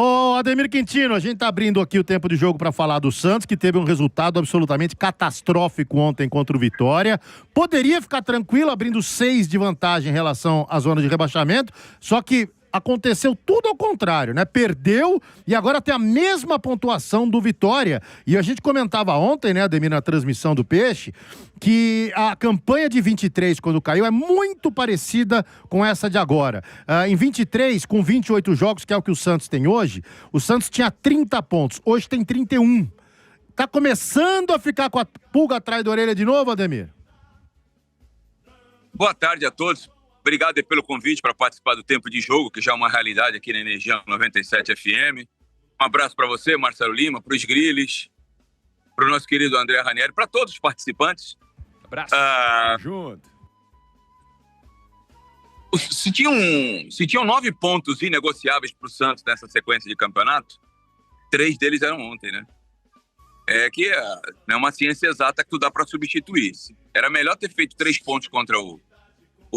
Ô, Ademir Quintino, a gente tá abrindo aqui o tempo de jogo para falar do Santos, que teve um resultado absolutamente catastrófico ontem contra o Vitória. Poderia ficar tranquilo abrindo 6 de vantagem em relação à zona de rebaixamento, só que aconteceu tudo ao contrário, né? Perdeu e agora tem a mesma pontuação do Vitória. E a gente comentava ontem, né, Ademir, na transmissão do Peixe, que a campanha de 23, quando caiu, é muito parecida com essa de agora. Em 23, com 28 jogos, que é o que o Santos tem hoje, o Santos tinha 30 pontos, hoje tem 31. Tá começando a ficar com a pulga atrás da orelha de novo, Ademir? Boa tarde a todos. Obrigado aí pelo convite para participar do Tempo de Jogo, que já é uma realidade aqui na Energia 97 FM. Um abraço para você, Marcelo Lima, para os Griles, para o nosso querido André Ranieri, para todos os participantes. Abraço. Junto. Se tinham 9 pontos inegociáveis para o Santos nessa sequência de campeonato, 3 deles eram ontem, né? É que não é uma ciência exata que tu dá para substituir. Era melhor ter feito 3 pontos contra o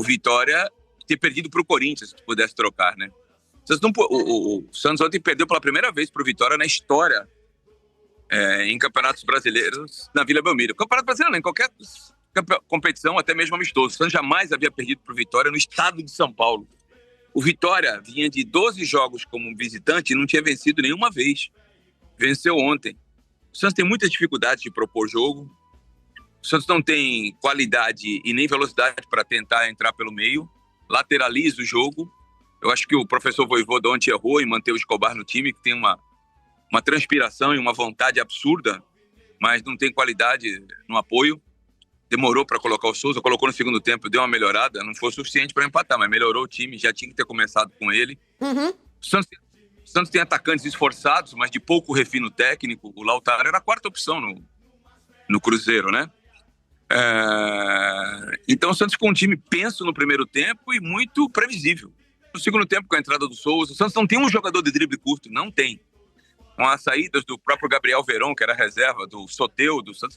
Vitória e ter perdido para o Corinthians, se tu pudesse trocar, né? O Santos ontem perdeu pela primeira vez para o Vitória na história em campeonatos brasileiros na Vila Belmiro. Campeonato brasileiro não, em qualquer competição, até mesmo amistoso. O Santos jamais havia perdido para o Vitória no estado de São Paulo. O Vitória vinha de 12 jogos como visitante e não tinha vencido nenhuma vez. Venceu ontem. O Santos tem muitas dificuldades de propor jogo. O Santos não tem qualidade e nem velocidade para tentar entrar pelo meio. Lateraliza o jogo. Eu acho que o professor Vojvoda ontem errou em manter o Escobar no time, que tem uma transpiração e uma vontade absurda, mas não tem qualidade no apoio. Demorou para colocar o Souza, colocou no segundo tempo, deu uma melhorada. Não foi suficiente para empatar, mas melhorou o time. Já tinha que ter começado com ele. Uhum. O Santos tem atacantes esforçados, mas de pouco refino técnico. O Lautaro era a quarta opção no Cruzeiro, né? Então o Santos com um time penso no primeiro tempo e muito previsível. No segundo tempo, com a entrada do Souza, o Santos não tem um jogador de drible curto, não tem. Com as saídas do próprio Gabriel Veron, que era reserva, do Soteldo, o Santos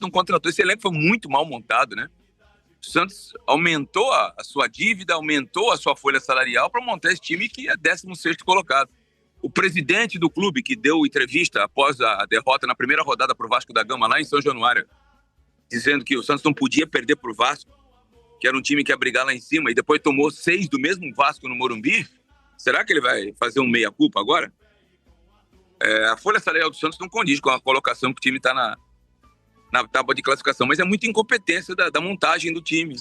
não contratou. Esse elenco foi muito mal montado, né? O Santos aumentou a sua dívida, aumentou a sua folha salarial para montar esse time que é 16º colocado. O presidente do clube, que deu entrevista após a derrota na primeira rodada para o Vasco da Gama, lá em São Januário, dizendo que o Santos não podia perder para o Vasco, que era um time que ia brigar lá em cima, e depois tomou 6 do mesmo Vasco no Morumbi. Será que ele vai fazer um meia-culpa agora? A folha salarial do Santos não condiz com a colocação que o time está na tábua de classificação, mas é muita incompetência da montagem do time.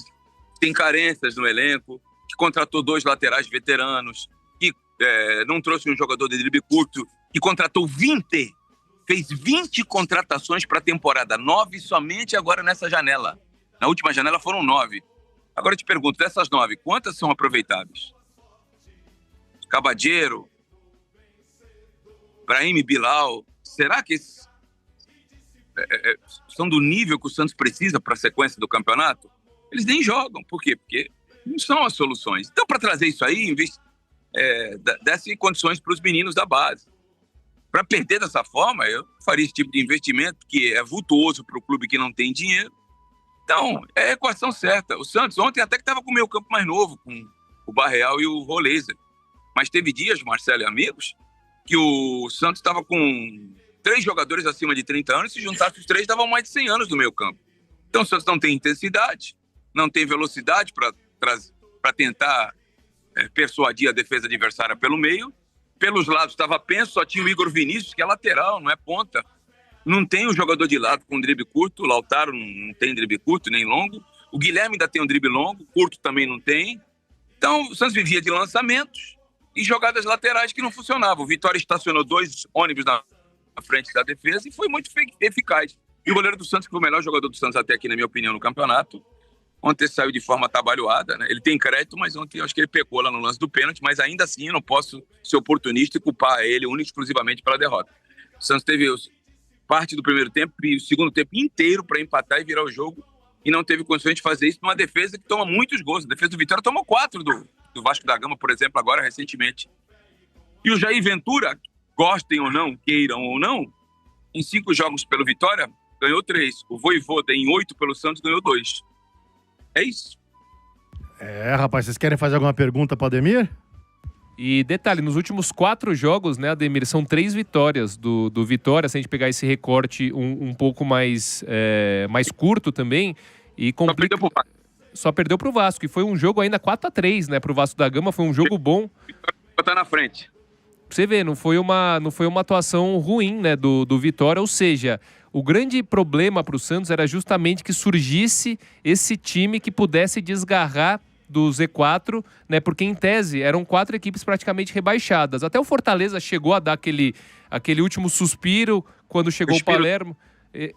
Tem carências no elenco, que contratou 2 laterais veteranos, que não trouxe um jogador de drible curto, que contratou 20, fez 20 contratações para a temporada, 9 somente agora nessa janela. Na última janela foram 9. Agora eu te pergunto, dessas 9, quantas são aproveitáveis? Cabadeiro, Brahim Bilal, será que esses são do nível que o Santos precisa para a sequência do campeonato? Eles nem jogam. Por quê? Porque não são as soluções. Então, para trazer isso aí, desse condições para os meninos da base. Para perder dessa forma, eu faria esse tipo de investimento que é vultuoso para o clube que não tem dinheiro. Então, é a equação certa. O Santos ontem até que estava com o meio campo mais novo, com o Barreal e o Roleiser. Mas teve dias, Marcelo e amigos, que o Santos estava com 3 jogadores acima de 30 anos, se juntasse os 3, davam mais de 100 anos no meio campo. Então o Santos não tem intensidade, não tem velocidade para tentar persuadir a defesa adversária pelo meio. Pelos lados estava penso, só tinha o Igor Vinícius, que é lateral, não é ponta. Não tem um jogador de lado com drible curto, o Lautaro não tem drible curto nem longo. O Guilherme ainda tem um drible longo, curto também não tem. Então o Santos vivia de lançamentos e jogadas laterais que não funcionavam. O Vitória estacionou 2 ônibus na frente da defesa e foi muito eficaz. E o goleiro do Santos, que foi o melhor jogador do Santos até aqui, na minha opinião, no campeonato, ontem saiu de forma atabalhoada, né? Ele tem crédito, mas ontem eu acho que ele pecou lá no lance do pênalti, mas ainda assim eu não posso ser oportunista e culpar ele único e exclusivamente pela derrota. O Santos teve parte do primeiro tempo e o segundo tempo inteiro para empatar e virar o jogo e não teve condições de fazer isso numa defesa que toma muitos gols. A defesa do Vitória tomou 4 do Vasco da Gama, por exemplo, agora recentemente. E o Jair Ventura, gostem ou não, queiram ou não, em 5 jogos pelo Vitória, ganhou 3. O Vojvoda, em 8 pelo Santos, ganhou 2. É isso. Rapaz, vocês querem fazer alguma pergunta para o Ademir? E detalhe, nos últimos 4 jogos, né, Ademir, são 3 vitórias do Vitória, se a gente pegar esse recorte um pouco mais curto também, e complica... Só perdeu pro Vasco, e foi um jogo ainda 4-3, né, pro Vasco da Gama, foi um jogo bom. Tá na frente. Você vê, não foi uma atuação ruim, né, do Vitória, ou seja, o grande problema pro Santos era justamente que surgisse esse time que pudesse desgarrar do Z4, né? Porque em tese eram 4 equipes praticamente rebaixadas. Até o Fortaleza chegou a dar aquele último suspiro quando chegou o Palermo.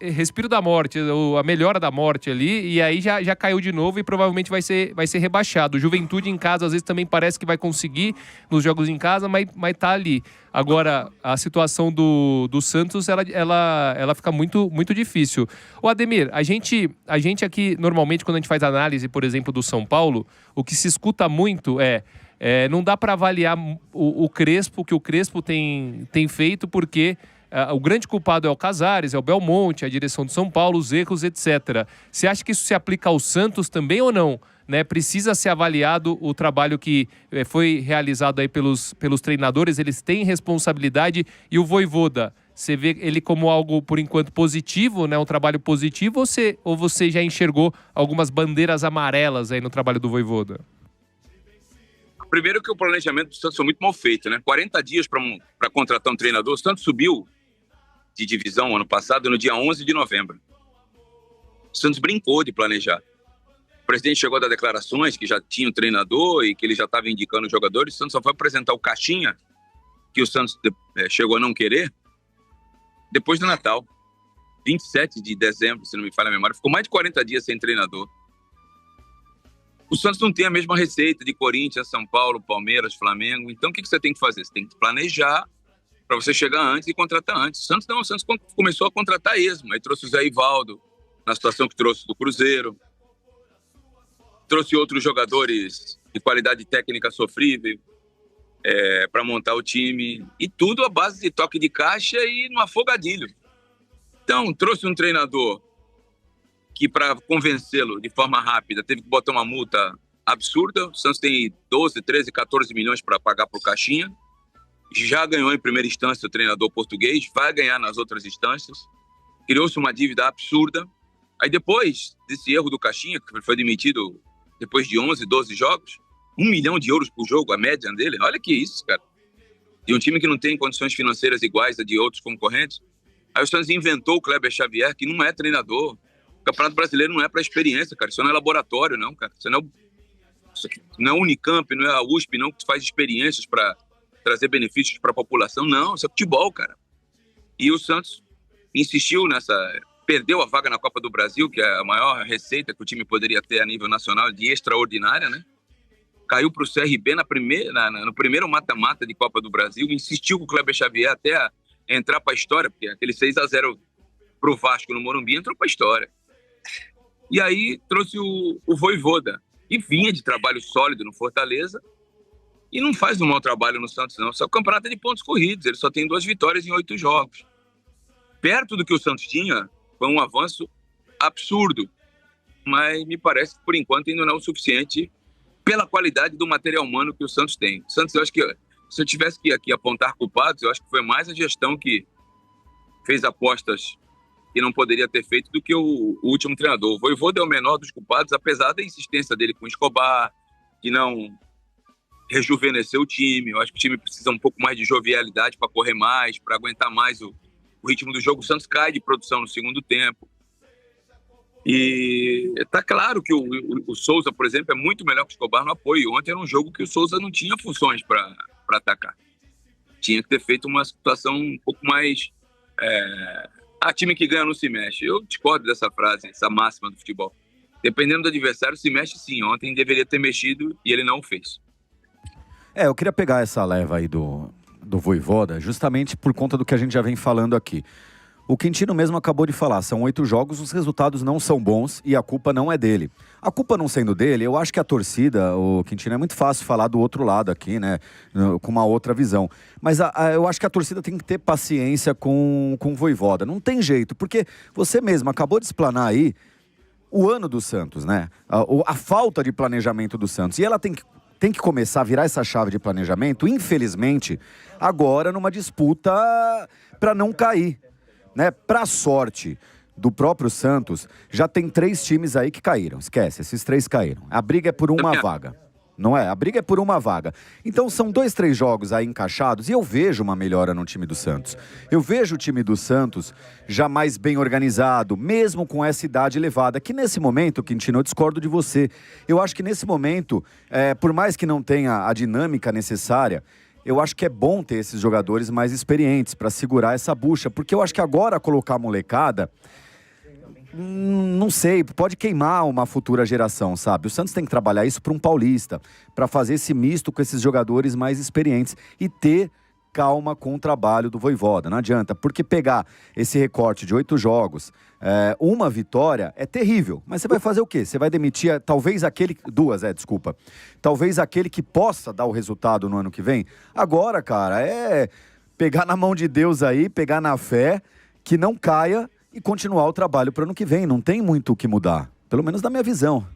Respiro da morte, a melhora da morte ali, e aí já caiu de novo e provavelmente vai ser rebaixado. O Juventude em casa às vezes também parece que vai conseguir nos jogos em casa, mas tá ali. Agora, a situação do Santos, ela fica muito, muito difícil. Ô Ademir, a gente aqui, normalmente, quando a gente faz análise, por exemplo, do São Paulo, o que se escuta muito não dá para avaliar o Crespo, o que o Crespo tem feito, porque o grande culpado é o Casares, é o Belmonte, a direção de São Paulo, os erros, etc. Você acha que isso se aplica ao Santos também ou não? Né? Precisa ser avaliado o trabalho que foi realizado aí pelos treinadores, eles têm responsabilidade, e o Vojvoda, você vê ele como algo, por enquanto, positivo, né? Um trabalho positivo, ou você já enxergou algumas bandeiras amarelas aí no trabalho do Vojvoda? Primeiro que o planejamento do Santos foi muito mal feito, né? 40 dias para contratar um treinador. O Santos subiu de divisão ano passado, no dia 11 de novembro. O Santos brincou de planejar. O presidente chegou a dar declarações que já tinha um treinador e que ele já estava indicando os jogadores. O Santos só foi apresentar o Caixinha, que o Santos chegou a não querer, depois do Natal. 27 de dezembro, se não me falha a memória. Ficou mais de 40 dias sem treinador. O Santos não tem a mesma receita de Corinthians, São Paulo, Palmeiras, Flamengo. Então, o que você tem que fazer? Você tem que planejar para você chegar antes e contratar antes. O Santos não, o Santos começou a contratar esmo. Aí trouxe o Zé Ivaldo, na situação que trouxe do Cruzeiro. Trouxe outros jogadores de qualidade técnica sofrível para montar o time. E tudo à base de toque de caixa e no afogadilho. Então, trouxe um treinador que, para convencê-lo de forma rápida, teve que botar uma multa absurda. O Santos tem 12, 13, 14 milhões para pagar para o Caixinha. Já ganhou em primeira instância o treinador português, vai ganhar nas outras instâncias. Criou-se uma dívida absurda. Aí depois desse erro do Caixinha, que foi demitido depois de 11, 12 jogos, 1 milhão de euros por jogo, a média dele. Olha que isso, cara. E um time que não tem condições financeiras iguais a de outros concorrentes. Aí o Santos inventou o Kleber Xavier, que não é treinador. O Campeonato Brasileiro não é para experiência, cara. Isso não é laboratório, não, cara. Isso não é Unicamp, não é a USP, não, que faz experiências para trazer benefícios para a população. Não, isso é futebol, cara. E o Santos insistiu perdeu a vaga na Copa do Brasil, que é a maior receita que o time poderia ter a nível nacional, de extraordinária, né? Caiu para o CRB no primeiro mata-mata de Copa do Brasil, insistiu com o Kleber Xavier até entrar para a história, porque aquele 6-0 para o Vasco no Morumbi entrou para a história. E aí trouxe o Vojvoda, e vinha de trabalho sólido no Fortaleza, e não faz um mau trabalho no Santos, não. Só o campeonato é de pontos corridos, ele só tem 2 vitórias em 8 jogos. Perto do que o Santos tinha, foi um avanço absurdo, mas me parece que, por enquanto, ainda não é o suficiente pela qualidade do material humano que o Santos tem. O Santos, eu acho que, se eu tivesse que aqui apontar culpados, eu acho que foi mais a gestão que fez apostas que não poderia ter feito do que o último treinador. O Vojvoda é o menor dos culpados, apesar da insistência dele com o Escobar, que não rejuvenesceu o time. Eu acho que o time precisa um pouco mais de jovialidade para correr mais, para aguentar mais o ritmo do jogo. O Santos cai de produção no segundo tempo. E está claro que o Souza, por exemplo, é muito melhor que o Escobar no apoio. Ontem era um jogo que o Souza não tinha funções para atacar. Tinha que ter feito uma situação um pouco mais... time que ganha não se mexe. Eu discordo dessa frase, essa máxima do futebol. Dependendo do adversário, se mexe sim. Ontem deveria ter mexido e ele não fez. Eu queria pegar essa leva aí do Vojvoda, justamente por conta do que a gente já vem falando aqui. O Quintino mesmo acabou de falar, são 8 jogos, os resultados não são bons e a culpa não é dele. A culpa não sendo dele, eu acho que a torcida, o Quintino, é muito fácil falar do outro lado aqui, né, com uma outra visão. Mas eu acho que a torcida tem que ter paciência com o Vojvoda, não tem jeito, porque você mesmo acabou de explanar aí o ano do Santos, né, a falta de planejamento do Santos, e ela tem que tem que começar a virar essa chave de planejamento, infelizmente, agora numa disputa para não cair, né? Para sorte do próprio Santos, já tem 3 times aí que caíram. Esquece, esses 3 caíram. A briga é por uma vaga. Não é? A briga é por uma vaga. Então são 2, 3 jogos aí encaixados e eu vejo uma melhora no time do Santos. Eu vejo o time do Santos já mais bem organizado, mesmo com essa idade elevada, que nesse momento, Quintino, eu discordo de você. Eu acho que nesse momento, por mais que não tenha a dinâmica necessária, eu acho que é bom ter esses jogadores mais experientes para segurar essa bucha, porque eu acho que agora colocar a molecada, não sei, pode queimar uma futura geração, sabe? O Santos tem que trabalhar isso para um paulista, para fazer esse misto com esses jogadores mais experientes e ter calma com o trabalho do Vojvoda. Não adianta, porque pegar esse recorte de 8 jogos, uma vitória é terrível. Mas você vai fazer o quê? Você vai demitir talvez aquele... Talvez aquele que possa dar o resultado no ano que vem? Agora, cara, é pegar na mão de Deus aí, pegar na fé, que não caia e continuar o trabalho para o ano que vem. Não tem muito o que mudar, pelo menos na minha visão.